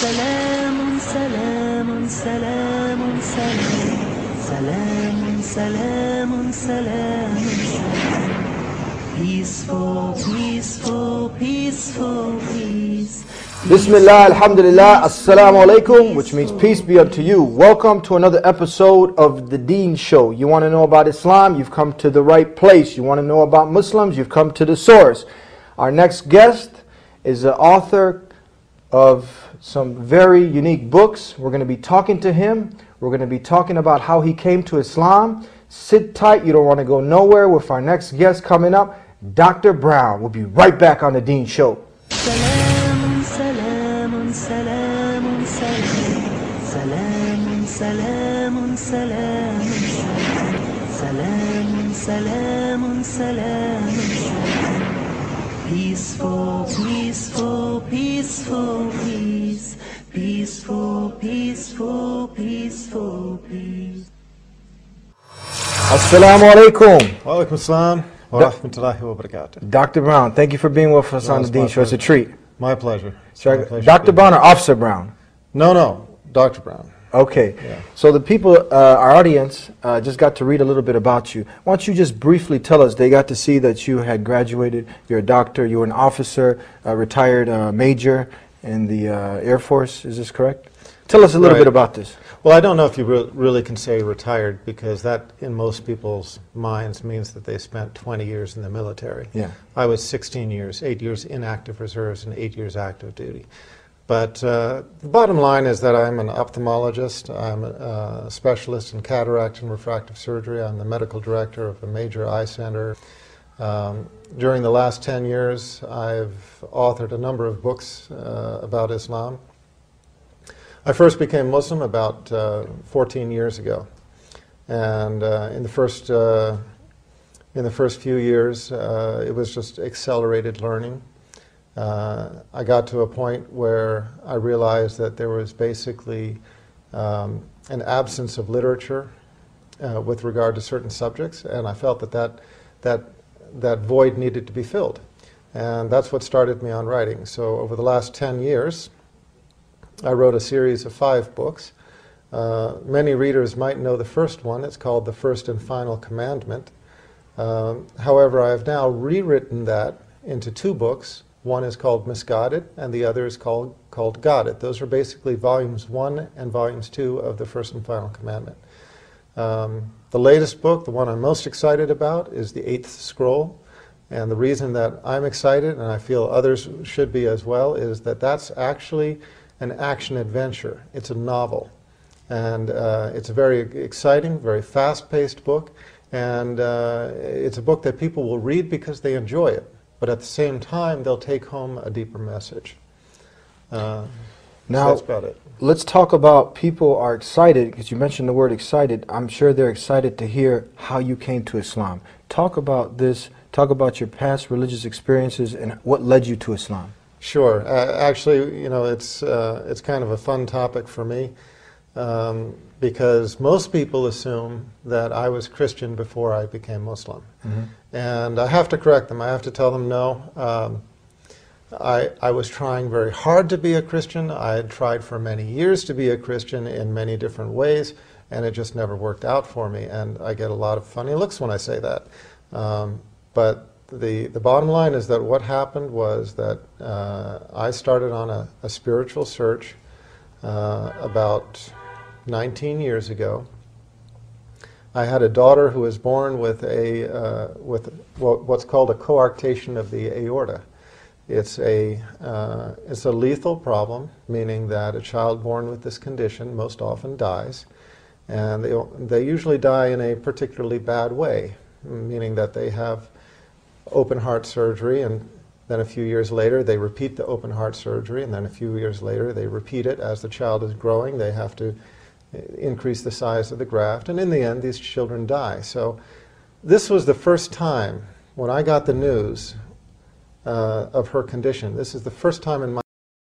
سلام سلام سلام سلام سلام سلام Peaceful, peaceful, peaceful, peace. Bismillah, alhamdulillah, assalamu alaikum, which means peace be unto you. Welcome to another episode of The Deen Show. You want to know about Islam? You've come to the right place. You want to know about Muslims? You've come to the source. Our next guest is the author of some very unique books. We're going to be talking to him. We're going to be talking about how he came to Islam. Sit tight, you don't want to go nowhere with our next guest coming up, Dr. Brown. We'll be right back on The Deen Show. Salam, salam, salam, salam, salam, salam, salam, salam, salam, peaceful, peaceful, peaceful, peace, peaceful, peaceful, peaceful, peace. Assalamu alaikum. Wa alaikum assalam wa rahmatullahi wa barakatuh. Dr. Brown, thank you for being with us on The Deen Show. It's a treat. My pleasure. Dr. Brown or Officer Brown? No, Dr. Brown. Okay. Yeah. So the people, our audience, just got to read a little bit about you. Why don't you just briefly tell us, they got to see that you had graduated, you're a doctor, you were an officer, a retired major in the Air Force, is this correct? Tell us a little bit about this. Well, I don't know if you really can say retired, because that, in most people's minds, means that they spent 20 years in the military. Yeah. I was 16 years, 8 years in active reserves and 8 years active duty. But the bottom line is that I'm an ophthalmologist. I'm a specialist in cataract and refractive surgery. I'm the medical director of a major eye center. During the last 10 years, I've authored a number of books about Islam. I first became Muslim about 14 years ago, and in the first few years, it was just accelerated learning. I got to a point where I realized that there was basically an absence of literature with regard to certain subjects, and I felt that void needed to be filled, and that's what started me on writing. So over the last 10 years, I wrote a series of 5 books. Many readers might know the first one. It's called The First and Final Commandment. However, I have now rewritten that into 2 books. One is called Misguided, and the other is called Guided. Those are basically volumes 1 and volumes 2 of The First and Final Commandment. The latest book, the one I'm most excited about, is The Eighth Scroll. And the reason that I'm excited, and I feel others should be as well, is that that's actually an action adventure. It's a novel, and it's a very exciting, very fast-paced book, and it's a book that people will read because they enjoy it, but at the same time they'll take home a deeper message. So that's about it. Let's talk about, people are excited, because you mentioned the word excited. I'm sure they're excited to hear how you came to Islam. Talk about this, talk about your past religious experiences and what led you to Islam. Sure. Actually, you know, it's kind of a fun topic for me, because most people assume that I was Christian before I became Muslim. Mm-hmm. And I have to correct them. I have to tell them no. I was trying very hard to be a Christian. I had tried for many years to be a Christian in many different ways, and it just never worked out for me. And I get a lot of funny looks when I say that. But the bottom line is that what happened was that I started on a spiritual search about 19 years ago. I had a daughter who was born with what's called a coarctation of the aorta. It's a lethal problem, meaning that a child born with this condition most often dies, and they usually die in a particularly bad way, meaning that they have open heart surgery, and then a few years later they repeat the open heart surgery, and then a few years later they repeat it. As the child is growing, they have to increase the size of the graft, and in the end these children die. So this was the first time when I got the news of her condition. This is the first time in my